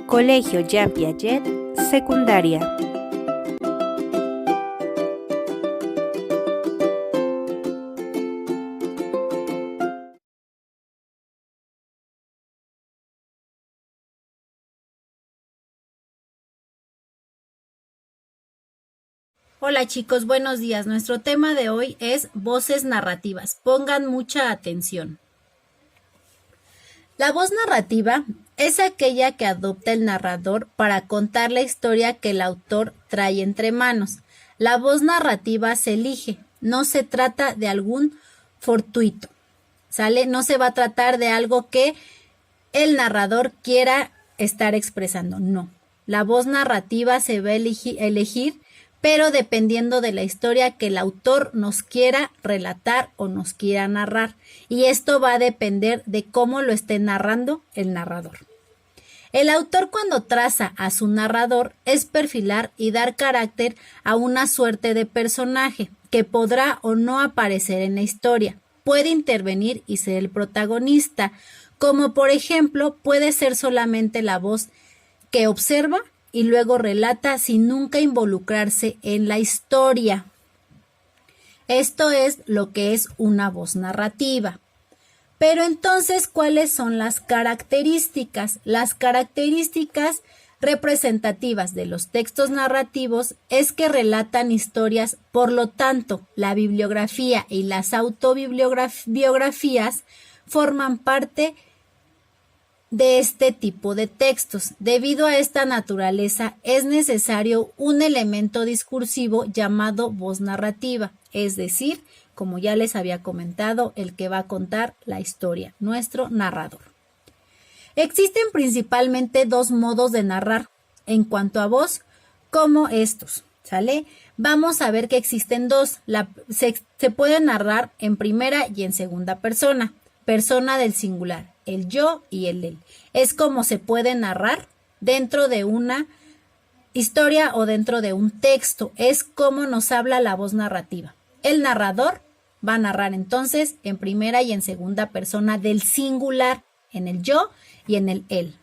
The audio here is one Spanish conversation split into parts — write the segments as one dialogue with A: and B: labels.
A: Colegio Jean Piaget, Secundaria.
B: Hola chicos, buenos días. Nuestro tema de hoy es voces narrativas. Pongan mucha atención. La voz narrativa es aquella que adopta el narrador para contar la historia que el autor trae entre manos. La voz narrativa se elige, no se trata de algún fortuito, ¿sale? No se va a tratar de algo que el narrador quiera estar expresando, no. La voz narrativa se va a elegir, pero dependiendo de la historia que el autor nos quiera relatar o nos quiera narrar. Y esto va a depender de cómo lo esté narrando el narrador. El autor, cuando traza a su narrador, es perfilar y dar carácter a una suerte de personaje que podrá o no aparecer en la historia. Puede intervenir y ser el protagonista, como por ejemplo puede ser solamente la voz que observa y luego relata sin nunca involucrarse en la historia. Esto es lo que es una voz narrativa. Pero entonces, ¿cuáles son las características? Las características representativas de los textos narrativos es que relatan historias, por lo tanto, la bibliografía y las autobiografías forman parte de este tipo de textos. Debido a esta naturaleza, es necesario un elemento discursivo llamado voz narrativa, es decir, como ya les había comentado, el que va a contar la historia, nuestro narrador. Existen principalmente dos modos de narrar en cuanto a voz, como estos, ¿sale? Vamos a ver que existen dos. Se puede narrar en primera y en segunda persona del singular, el yo y el él. Es como se puede narrar dentro de una historia o dentro de un texto. Es como nos habla la voz narrativa. El narrador va a narrar entonces en primera y en segunda persona del singular, en el yo y en el él.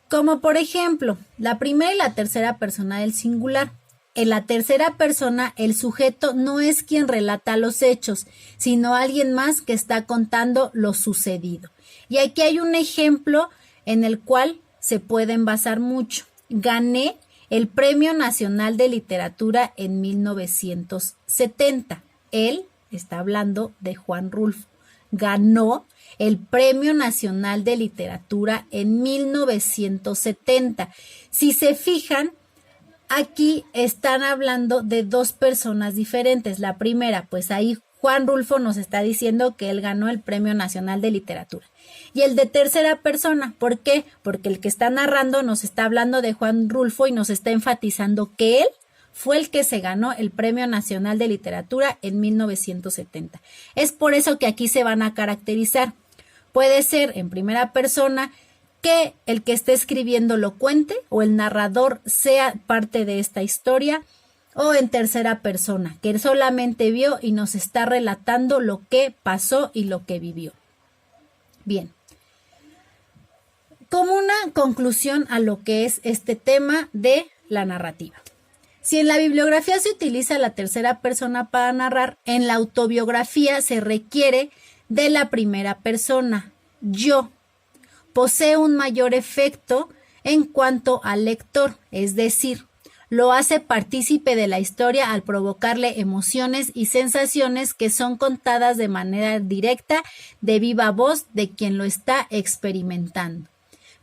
B: Como por ejemplo, la primera y la tercera persona del singular. En la tercera persona, el sujeto no es quien relata los hechos, sino alguien más que está contando lo sucedido. Y aquí hay un ejemplo en el cual se pueden basar mucho. Gané el Premio Nacional de Literatura en 1970. Él está hablando de Juan Rulfo. Ganó el Premio Nacional de Literatura en 1970. Si se fijan, aquí están hablando de dos personas diferentes. La primera, pues ahí Juan Rulfo nos está diciendo que él ganó el Premio Nacional de Literatura. Y el de tercera persona, ¿por qué? Porque el que está narrando nos está hablando de Juan Rulfo y nos está enfatizando que él fue el que se ganó el Premio Nacional de Literatura en 1970. Es por eso que aquí se van a caracterizar. Puede ser en primera persona que el que esté escribiendo lo cuente o el narrador sea parte de esta historia, o en tercera persona, que él solamente vio y nos está relatando lo que pasó y lo que vivió. Bien. Como una conclusión a lo que es este tema de la narrativa. Si en la bibliografía se utiliza la tercera persona para narrar, en la autobiografía se requiere de la primera persona, yo. Posee un mayor efecto en cuanto al lector, es decir, lo hace partícipe de la historia al provocarle emociones y sensaciones que son contadas de manera directa, de viva voz de quien lo está experimentando.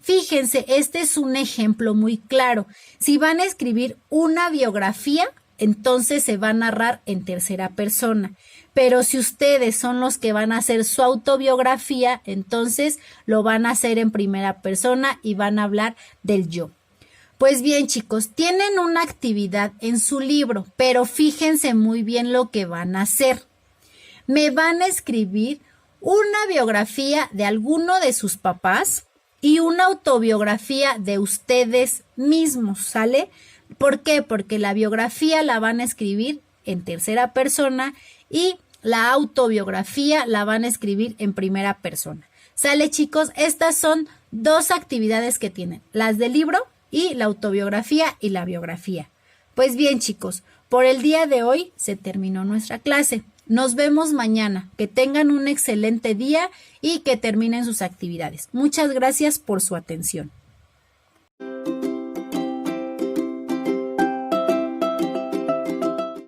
B: Fíjense, este es un ejemplo muy claro. Si van a escribir una biografía, entonces se va a narrar en tercera persona. Pero si ustedes son los que van a hacer su autobiografía, entonces lo van a hacer en primera persona y van a hablar del yo. Pues bien, chicos, tienen una actividad en su libro, pero fíjense muy bien lo que van a hacer. Me van a escribir una biografía de alguno de sus papás y una autobiografía de ustedes mismos, ¿sale? ¿Por qué? Porque la biografía la van a escribir en tercera persona y la autobiografía la van a escribir en primera persona. ¿Sale, chicos? Estas son 2 actividades que tienen, las del libro y la autobiografía y la biografía. Pues bien, chicos, por el día de hoy se terminó nuestra clase. Nos vemos mañana. Que tengan un excelente día y que terminen sus actividades. Muchas gracias por su atención.